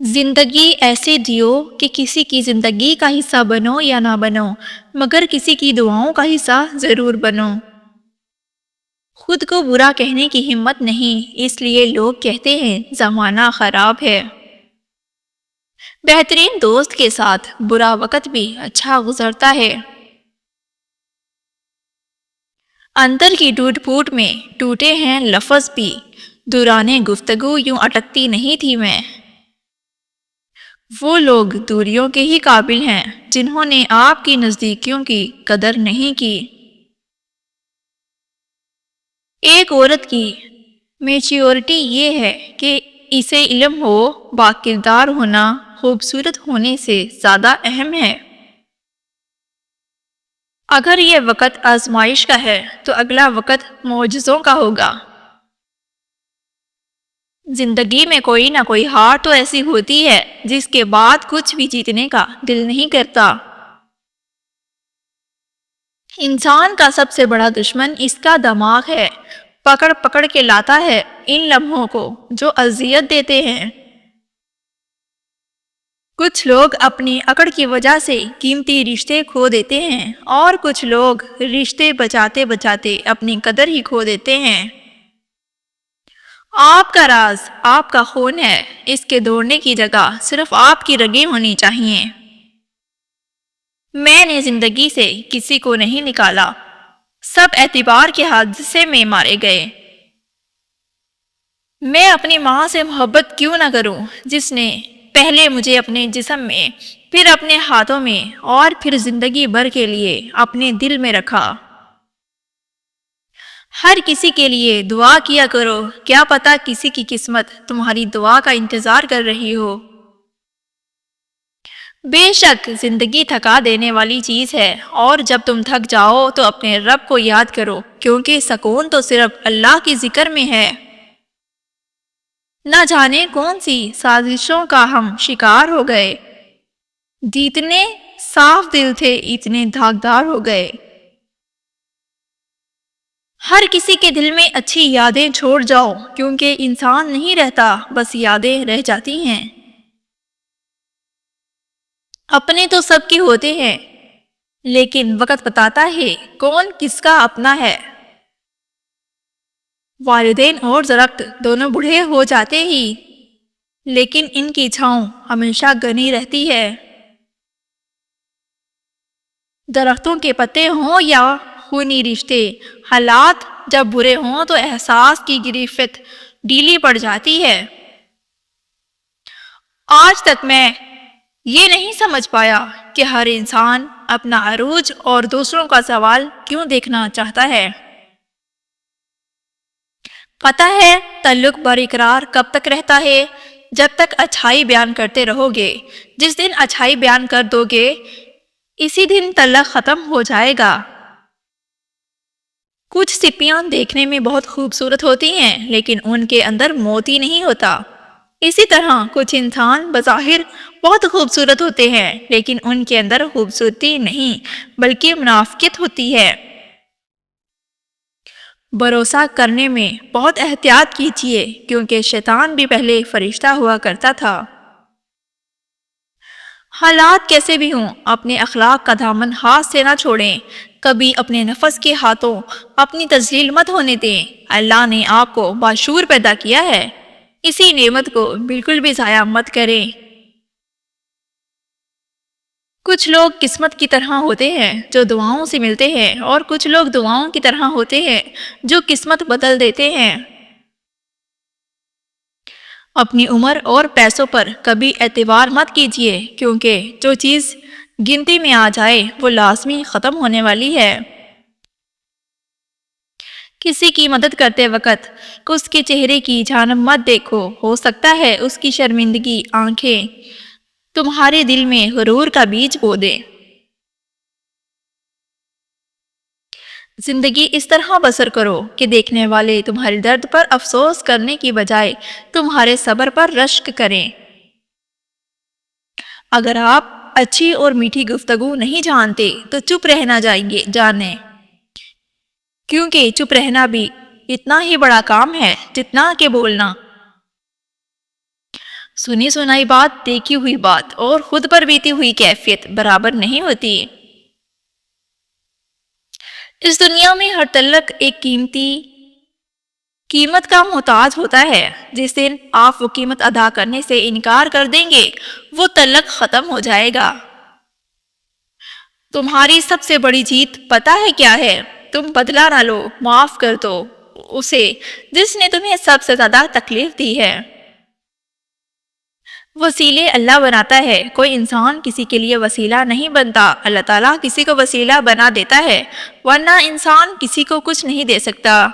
زندگی ایسے جیو کہ کسی کی زندگی کا حصہ بنو یا نہ بنو، مگر کسی کی دعاؤں کا حصہ ضرور بنو۔ خود کو برا کہنے کی ہمت نہیں، اس لیے لوگ کہتے ہیں زمانہ خراب ہے۔ بہترین دوست کے ساتھ برا وقت بھی اچھا گزرتا ہے۔ اندر کی ٹوٹ پھوٹ میں ٹوٹے ہیں لفظ بھی، دوران گفتگو یوں اٹکتی نہیں تھی میں۔ وہ لوگ دوریوں کے ہی قابل ہیں جنہوں نے آپ کی نزدیکیوں کی قدر نہیں کی۔ ایک عورت کی میچیورٹی یہ ہے کہ اسے علم ہو، باکردار ہونا خوبصورت ہونے سے زیادہ اہم ہے۔ اگر یہ وقت آزمائش کا ہے تو اگلا وقت معجزوں کا ہوگا۔ زندگی میں کوئی نہ کوئی ہار تو ایسی ہوتی ہے جس کے بعد کچھ بھی جیتنے کا دل نہیں کرتا۔ انسان کا سب سے بڑا دشمن اس کا دماغ ہے، پکڑ پکڑ کے لاتا ہے ان لمحوں کو جو اذیت دیتے ہیں۔ کچھ لوگ اپنی اکڑ کی وجہ سے قیمتی رشتے کھو دیتے ہیں اور کچھ لوگ رشتے بچاتے بچاتے اپنی قدر ہی کھو دیتے ہیں۔ آپ کا راز آپ کا خون ہے، اس کے دوڑنے کی جگہ صرف آپ کی رگیں ہونی چاہیے۔ میں نے زندگی سے کسی کو نہیں نکالا، سب اعتبار کے حادثے میں مارے گئے۔ میں اپنی ماں سے محبت کیوں نہ کروں جس نے پہلے مجھے اپنے جسم میں، پھر اپنے ہاتھوں میں اور پھر زندگی بھر کے لیے اپنے دل میں رکھا۔ ہر کسی کے لیے دعا کیا کرو، کیا پتہ کسی کی قسمت تمہاری دعا کا انتظار کر رہی ہو۔ بے شک زندگی تھکا دینے والی چیز ہے، اور جب تم تھک جاؤ تو اپنے رب کو یاد کرو، کیونکہ سکون تو صرف اللہ کی ذکر میں ہے۔ نہ جانے کون سی سازشوں کا ہم شکار ہو گئے، جتنے صاف دل تھے اتنے داغدار ہو گئے۔ ہر کسی کے دل میں اچھی یادیں چھوڑ جاؤ، کیونکہ انسان نہیں رہتا، بس یادیں رہ جاتی ہیں۔ اپنے تو سب کے ہوتے ہیں، لیکن وقت بتاتا ہے کون کس کا اپنا ہے۔ والدین اور درخت دونوں بوڑھے ہو جاتے ہی، لیکن ان کی چھاؤں ہمیشہ گھنی رہتی ہے۔ درختوں کے پتے ہوں یا خونی رشتے، حالات جب برے ہوں تو احساس کی گرفت ڈھیلی پڑ جاتی ہے۔ آج تک میں یہ نہیں سمجھ پایا کہ ہر انسان اپنا عروج اور دوسروں کا زوال کیوں دیکھنا چاہتا ہے۔ پتہ ہے تعلق برقرار کب تک رہتا ہے؟ جب تک اچھائی بیان کرتے رہو گے۔ جس دن اچھائی بیان کر دو گے، اسی دن تعلق ختم ہو جائے گا۔ کچھ سپیاں دیکھنے میں بہت خوبصورت ہوتی ہیں، لیکن ان کے اندر موتی نہیں ہوتا۔ اسی طرح کچھ انسان بظاہر بہت خوبصورت ہوتے ہیں، لیکن ان کے اندر خوبصورتی نہیں بلکہ منافقت ہوتی ہے۔ بھروسہ کرنے میں بہت احتیاط کیجیے، کیونکہ شیطان بھی پہلے فرشتہ ہوا کرتا تھا۔ حالات کیسے بھی ہوں، اپنے اخلاق کا دامن ہاتھ سے نہ چھوڑیں۔ کبھی اپنے نفس کے ہاتھوں اپنی تذلیل مت ہونے دیں۔ اللہ نے آپ کو باشعور پیدا کیا ہے، اسی نعمت کو بالکل بھی ضائع مت کریں۔ کچھ لوگ قسمت کی طرح ہوتے ہیں جو دعاؤں سے ملتے ہیں، اور کچھ لوگ دعاؤں کی طرح ہوتے ہیں جو قسمت بدل دیتے ہیں۔ اپنی عمر اور پیسوں پر کبھی اعتبار مت کیجیے، کیونکہ جو چیز گنتی میں آ جائے وہ لازمی ختم ہونے والی ہے۔ کسی کی مدد کرتے وقت اس کے چہرے کی جانب مت دیکھو، ہو سکتا ہے اس کی شرمندگی آنکھیں تمہارے دل میں غرور کا بیج بو دے۔ زندگی اس طرح بسر کرو کہ دیکھنے والے تمہارے درد پر افسوس کرنے کی بجائے تمہارے صبر پر رشک کریں۔ اگر آپ اچھی اور میٹھی گفتگو نہیں جانتے تو چپ رہنا جانیں، کیونکہ چپ رہنا بھی اتنا ہی بڑا کام ہے جتنا کہ بولنا۔ سنی سنائی بات، دیکھی ہوئی بات اور خود پر بیتی ہوئی کیفیت برابر نہیں ہوتی۔ اس دنیا میں ہر تعلق ایک قیمت کا محتاج ہوتا ہے۔ جس دن آپ وہ قیمت ادا کرنے سے انکار کر دیں گے، وہ تعلق ختم ہو جائے گا۔ تمہاری سب سے بڑی جیت پتہ ہے کیا ہے؟ تم بدلہ نہ لو، معاف کر دو اسے جس نے تمہیں سب سے زیادہ تکلیف دی ہے۔ وسیلے اللہ بناتا ہے، کوئی انسان کسی کے لیے وسیلہ نہیں بنتا۔ اللہ تعالیٰ کسی کو وسیلہ بنا دیتا ہے، ورنہ انسان کسی کو کچھ نہیں دے سکتا۔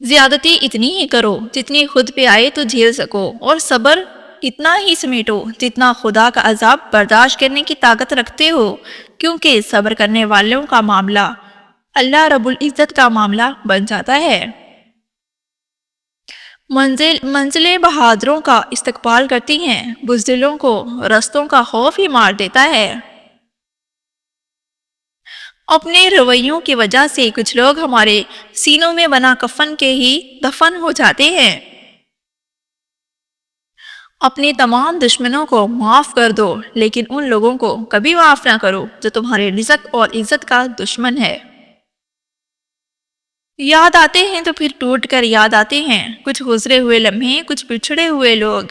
زیادتی اتنی ہی کرو جتنی خود پہ آئے تو جھیل سکو، اور صبر اتنا ہی سمیٹو جتنا خدا کا عذاب برداشت کرنے کی طاقت رکھتے ہو، کیونکہ صبر کرنے والوں کا معاملہ اللہ رب العزت کا معاملہ بن جاتا ہے۔ منزلیں بہادروں کا استقبال کرتی ہیں، بزدلوں کو رستوں کا خوف ہی مار دیتا ہے۔ اپنے رویوں کی وجہ سے کچھ لوگ ہمارے سینوں میں بنا کفن کے ہی دفن ہو جاتے ہیں۔ اپنے تمام دشمنوں کو معاف کر دو، لیکن ان لوگوں کو کبھی معاف نہ کرو جو تمہارے رزق اور عزت کا دشمن ہے۔ یاد آتے ہیں تو پھر ٹوٹ کر یاد آتے ہیں، کچھ گزرے ہوئے لمحے، کچھ بچھڑے ہوئے لوگ۔